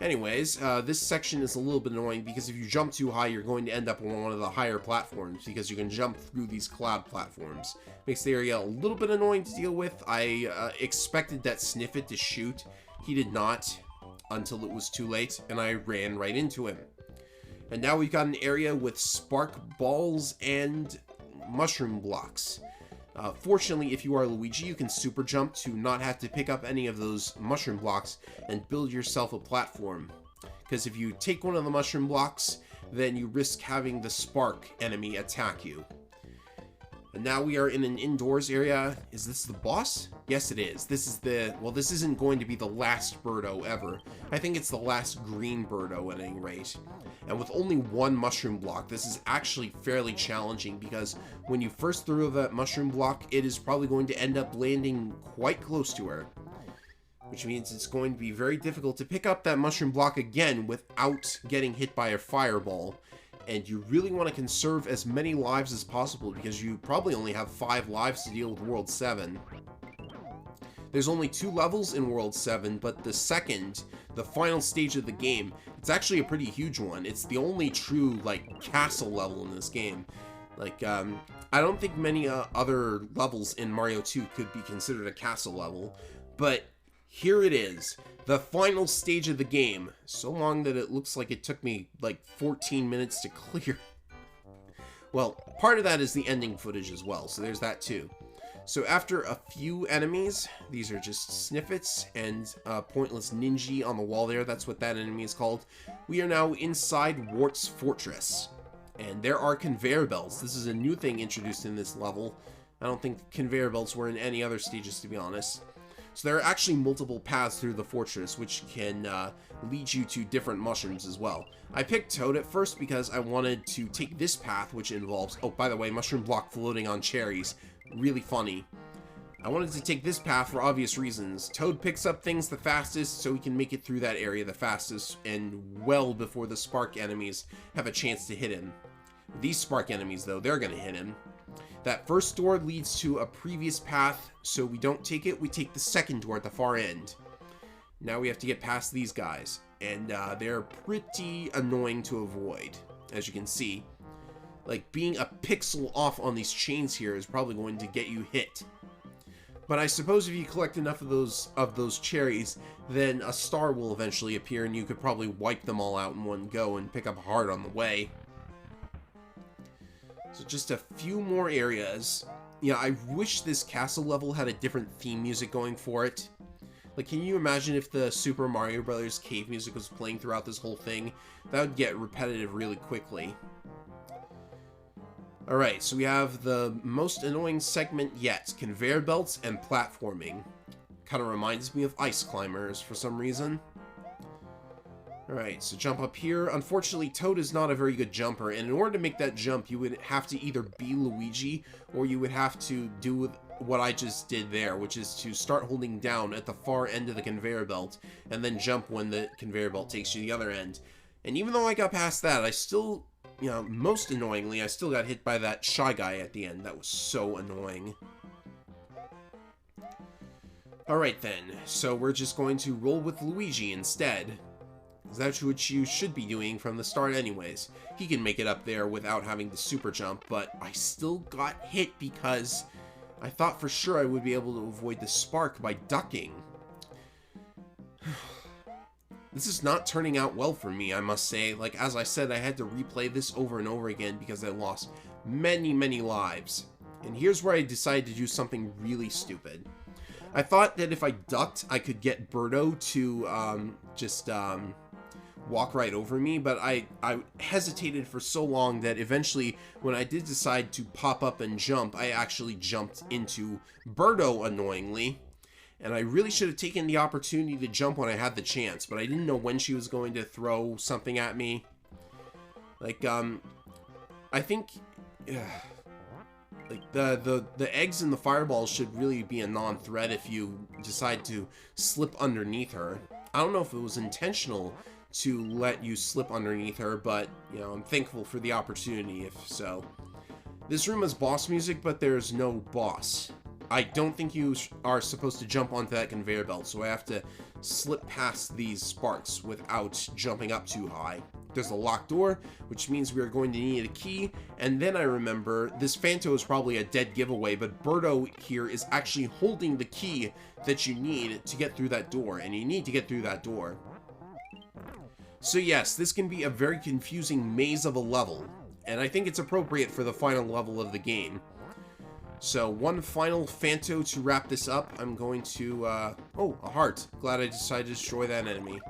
[SPEAKER 1] Anyways, this section is a little bit annoying because if you jump too high, you're going to end up on one of the higher platforms because you can jump through these cloud platforms. Makes the area a little bit annoying to deal with. I expected that Sniffit to shoot. He did not until it was too late, and I ran right into him. And now we've got an area with spark balls and mushroom blocks. Fortunately, if you are Luigi, you can super jump to not have to pick up any of those mushroom blocks and build yourself a platform. Because if you take one of the mushroom blocks, then you risk having the spark enemy attack you. And now we are in an indoors area. Is this the boss? Yes, it is. This is the... Well, this isn't going to be the last Birdo ever. I think it's the last green Birdo at any rate. And with only one mushroom block, this is actually fairly challenging because when you first throw that mushroom block, it is probably going to end up landing quite close to her. Which means it's going to be very difficult to pick up that mushroom block again without getting hit by a fireball. And you really want to conserve as many lives as possible because you probably only have 5 lives to deal with World 7. There's only 2 levels in World 7, but the second, the final stage of the game, it's actually a pretty huge one. It's the only true, like, castle level in this game. Like, I don't think many other levels in Mario 2 could be considered a castle level, but here it is. The final stage of the game. So long that it looks like it took me like 14 minutes to clear. Well, part of that is the ending footage as well, so there's that too. So after a few enemies, these are just Sniffits and pointless ninja on the wall there, that's what that enemy is called. We are now inside Wart's fortress. And there are conveyor belts. This is a new thing introduced in this level. I don't think conveyor belts were in any other stages, to be honest. So there are actually multiple paths through the fortress, which can lead you to different mushrooms as well. I picked Toad at first because I wanted to take this path, which involves... Oh, by the way, mushroom block floating on cherries. Really funny. I wanted to take this path for obvious reasons. Toad picks up things the fastest, so he can make it through that area the fastest, and well before the spark enemies have a chance to hit him. These spark enemies, though, they're going to hit him. That first door leads to a previous path, so we don't take it, we take the second door at the far end. Now we have to get past these guys, and they're pretty annoying to avoid, as you can see. Like, being a pixel off on these chains here is probably going to get you hit. But I suppose if you collect enough of those cherries, then a star will eventually appear, and you could probably wipe them all out in one go and pick up a heart on the way. So just a few more areas. Yeah, I wish this castle level had a different theme music going for it. Like, can you imagine if the Super Mario Bros. Cave music was playing throughout this whole thing? That would get repetitive really quickly. Alright, so we have the most annoying segment yet. Conveyor belts and platforming. Kind of reminds me of Ice Climbers for some reason. Alright, so jump up here. Unfortunately, Toad is not a very good jumper, and in order to make that jump, you would have to either be Luigi, or you would have to do what I just did there, which is to start holding down at the far end of the conveyor belt, and then jump when the conveyor belt takes you to the other end. And even though I got past that, I still, you know, most annoyingly, I still got hit by that Shy Guy at the end. That was so annoying. Alright then, so we're just going to roll with Luigi instead. That's what you should be doing from the start anyways. He can make it up there without having to super jump, but I still got hit because I thought for sure I would be able to avoid the spark by ducking. This is not turning out well for me, I must say. Like, as I said, I had to replay this over and over again because I lost many, many lives. And here's where I decided to do something really stupid. I thought that if I ducked, I could get Birdo to walk right over me, but I hesitated for so long that eventually, when I did decide to pop up and jump, I actually jumped into Birdo, annoyingly. And I really should have taken the opportunity to jump when I had the chance, but I didn't know when she was going to throw something at me. Like, I think... like, the eggs and the fireballs should really be a non-threat if you decide to slip underneath her. I don't know if it was intentional to let you slip underneath her, but, you know, I'm thankful for the opportunity, if so. This room has boss music, but there's no boss. I don't think you are supposed to jump onto that conveyor belt, so I have to slip past these sparks without jumping up too high. There's a locked door, which means we are going to need a key, and then I remember this Phanto is probably a dead giveaway, but Birdo here is actually holding the key that you need to get through that door, and you need to get through that door. So yes, this can be a very confusing maze of a level, and I think it's appropriate for the final level of the game. So one final Phanto to wrap this up. I'm going to, oh, a heart. Glad I decided to destroy that enemy.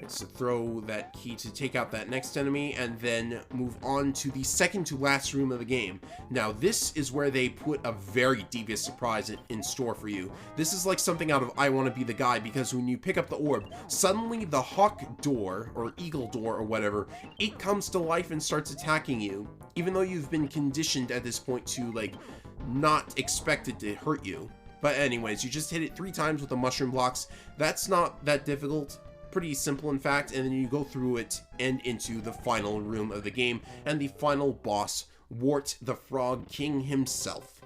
[SPEAKER 1] So throw that key to take out that next enemy, and then move on to the second to last room of the game. Now, this is where they put a very devious surprise in store for you. This is like something out of I Want to Be the Guy, because when you pick up the orb, suddenly the hawk door, or eagle door, or whatever, it comes to life and starts attacking you, even though you've been conditioned at this point to, like, not expect it to hurt you. But anyways, you just hit it 3 times with the mushroom blocks. That's not that difficult. Pretty simple, in fact, and then you go through it and into the final room of the game, and the final boss, Wart the Frog King himself.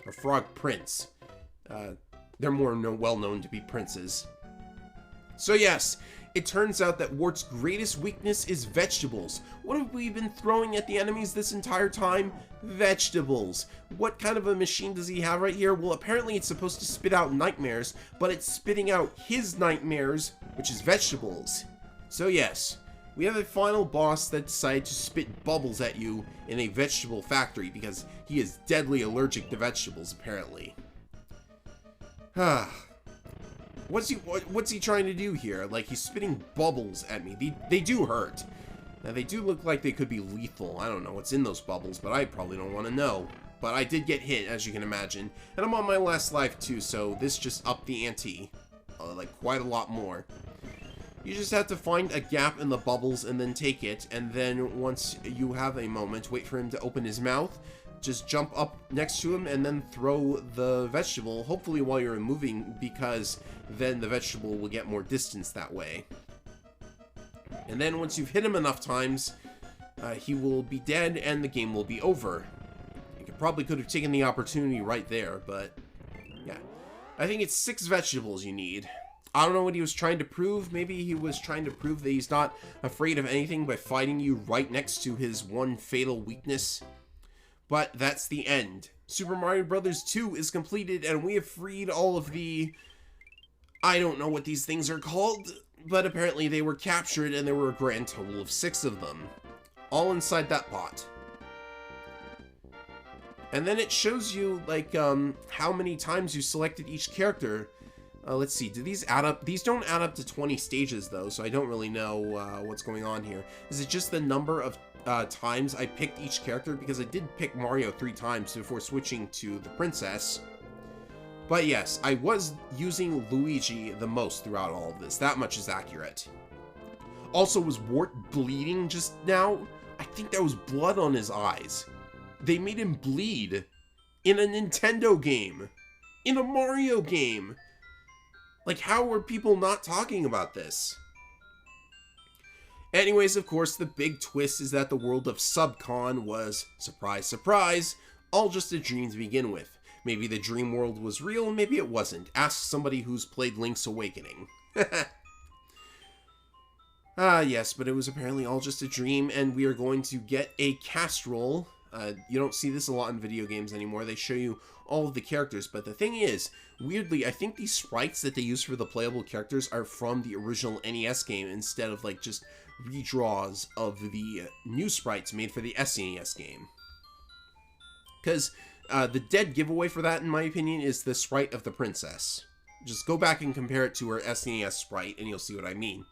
[SPEAKER 1] Or Frog Prince. They're more well known to be princes. So yes, it turns out that Wart's greatest weakness is vegetables. What have we been throwing at the enemies this entire time? Vegetables. What kind of a machine does he have right here? Well, apparently it's supposed to spit out nightmares, but it's spitting out his nightmares, which is vegetables. So yes, we have a final boss that decided to spit bubbles at you in a vegetable factory because he is deadly allergic to vegetables, apparently. What's he trying to do here? Like, he's spitting bubbles at me. They do hurt. Now, they do look like they could be lethal. I don't know what's in those bubbles, but I probably don't want to know. But I did get hit, as you can imagine. And I'm on my last life, too, so this just upped the ante. Like, quite a lot more. You just have to find a gap in the bubbles and then take it. And then once you have a moment, wait for him to open his mouth. Just jump up next to him and then throw the vegetable, hopefully while you're moving, because then the vegetable will get more distance that way. And then once you've hit him enough times, he will be dead and the game will be over. You probably could have taken the opportunity right there, but yeah. I think it's 6 vegetables you need. I don't know what he was trying to prove. Maybe he was trying to prove that he's not afraid of anything by fighting you right next to his one fatal weakness. But that's the end. Super Mario Bros. 2 is completed, and we have freed all of the... I don't know what these things are called, but apparently they were captured, and there were a grand total of 6 of them. All inside that pot. And then it shows you, like, how many times you selected each character. Let's see, do these add up? These don't add up to 20 stages, though, so I don't really know what's going on here. Is it just the number of times I picked each character? Because I did pick Mario 3 times before switching to the princess. But yes, I was using Luigi the most throughout all of this. That much is accurate. Also, was Wart bleeding just now? I think there was blood on his eyes. They made him bleed in a Nintendo game. In a Mario game. Like, how were people not talking about this? Anyways, of course, the big twist is that the world of Subcon was, surprise, surprise, all just a dream to begin with. Maybe the dream world was real, maybe it wasn't. Ask somebody who's played Link's Awakening. Yes, but it was apparently all just a dream, and we are going to get a cast roll. You don't see this a lot in video games anymore. They show you all of the characters, but the thing is, weirdly, I think these sprites that they use for the playable characters are from the original NES game instead of, like, just redraws of the new sprites made for the SNES game. Because the dead giveaway for that, in my opinion, is the sprite of the princess. Just go back and compare it to her SNES sprite, and you'll see what I mean.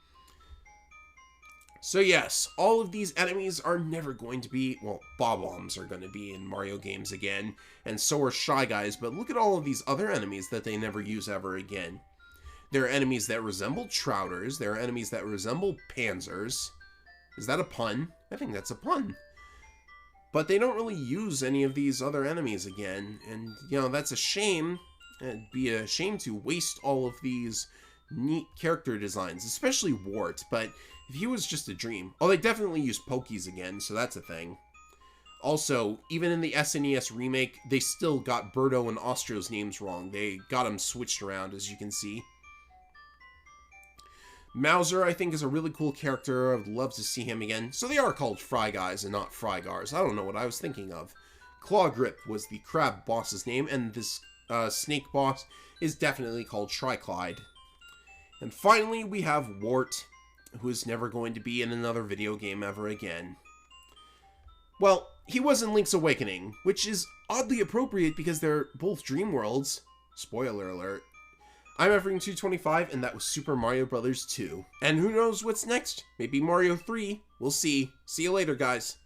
[SPEAKER 1] So yes, all of these enemies are never going to be, well, Bob-ombs are going to be in Mario games again, and so are Shy Guys, but look at all of these other enemies that they never use ever again. There are enemies that resemble Trouters, there are enemies that resemble Panzers. Is that a pun? I think that's a pun. But they don't really use any of these other enemies again, and, you know, that's a shame. It'd be a shame to waste all of these neat character designs, especially Wart, but if he was just a dream. Oh, they definitely use Pokies again, so that's a thing. Also, even in the SNES remake, they still got Birdo and Ostro's names wrong. They got them switched around, as you can see. Mauser, I think, is a really cool character. I'd love to see him again. So they are called Frygars and not Frygars. I don't know what I was thinking of. Clawgrip was the crab boss's name, and this snake boss is definitely called Triclid. And finally, we have Wart, who is never going to be in another video game ever again. Well, he was in Link's Awakening, which is oddly appropriate because they're both dream worlds. Spoiler alert. I'm Efring225, and that was Super Mario Bros. 2. And who knows what's next? Maybe Mario 3. We'll see. See you later, guys.